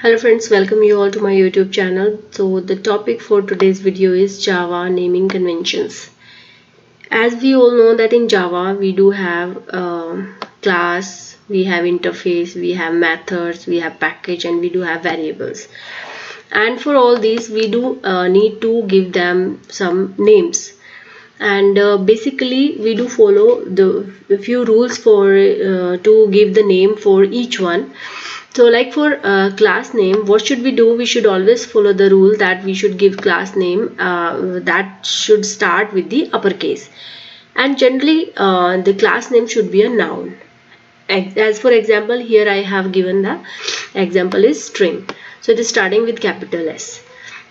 Hello friends, welcome you all to my YouTube channel. So the topic for today's video is Java naming conventions. As we all know that in Java we do have class, we have interface, we have methods, we have package, and we do have variables. And for all these we do need to give them some names. And basically we do follow the few rules for to give the name for each one. So like for class name, what should we do? We should always follow the rule that we should give class name that should start with the uppercase, and generally the class name should be a noun. As for example, here I have given the example is string, so it is starting with capital S.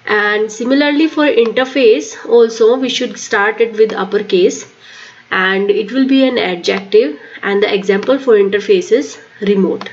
And similarly for interface also we should start it with uppercase, and it will be an adjective, and the example for interface is remote.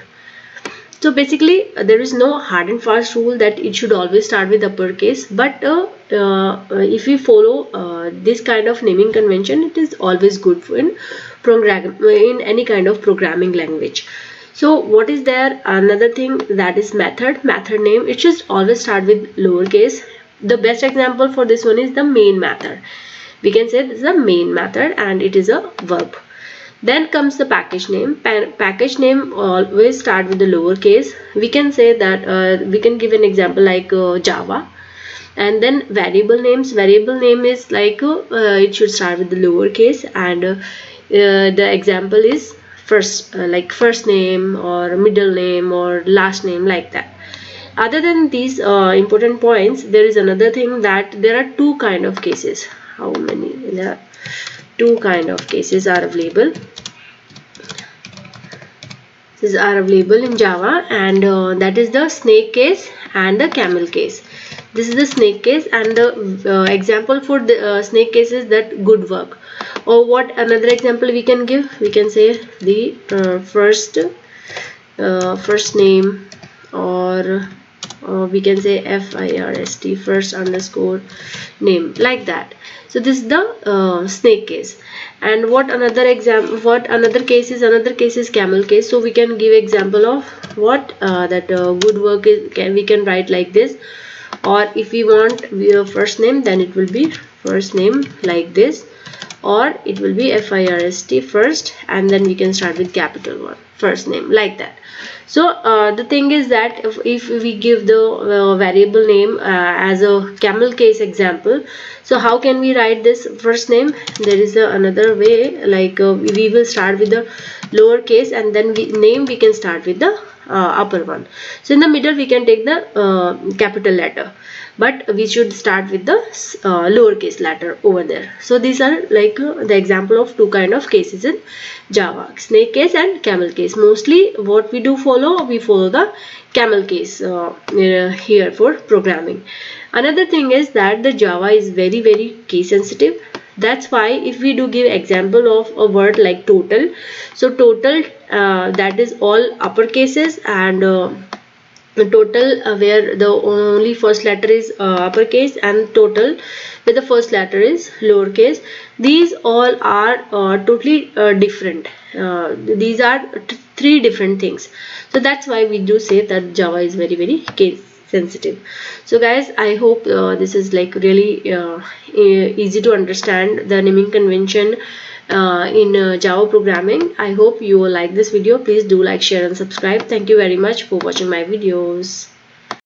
So basically there is no hard and fast rule that it should always start with uppercase, but if we follow this kind of naming convention, it is always good for in any kind of programming language. So what is there? Another thing, that is method name. It should always start with lowercase. The best example for this one is the main method. We can say this is a main method and it is a verb. Then comes the package name. Package name always start with the lowercase. We can say that we can give an example like Java. And then variable names. Variable name is like it should start with the lowercase, and the example is first like first name or middle name or last name, like that. Other than these important points, there is another thing that there are two kind of cases. How many? There are two kind of cases are available. These are available in Java, and that is the snake case and the camel case. This is the snake case, and the example for the snake case is that good work. Or what another example we can give? We can say the first name, or we can say FIRST, first underscore name, like that. So this is the snake case. And what another example, what another case is? Another case is camel case. So we can give example of what that good work is. We can write like this, or if we want first name, then it will be first name like this, or it will be FIRST first, and then we can start with capital one, first name, like that. So the thing is that if we give the variable name as a camel case example, so how can we write this first name? There is another way, like we will start with the lower case, and then name we can start with the upper one. So in the middle we can take the capital letter, but we should start with the lowercase letter over there. So these are like the example of two kind of cases in Java: snake case and camel case. Mostly what we do follow, we follow the camel case here for programming. Another thing is that the Java is very case sensitive. That's why if we do give example of a word like total, so total that is all upper cases, and total where the only first letter is uppercase, and total where the first letter is lowercase. These all are totally different. These are three different things. So that's why we do say that Java is very case sensitive. So guys, I hope this is like really easy to understand the naming convention in Java programming. I hope you will like this video. Please do like, share and subscribe. Thank you very much for watching my videos.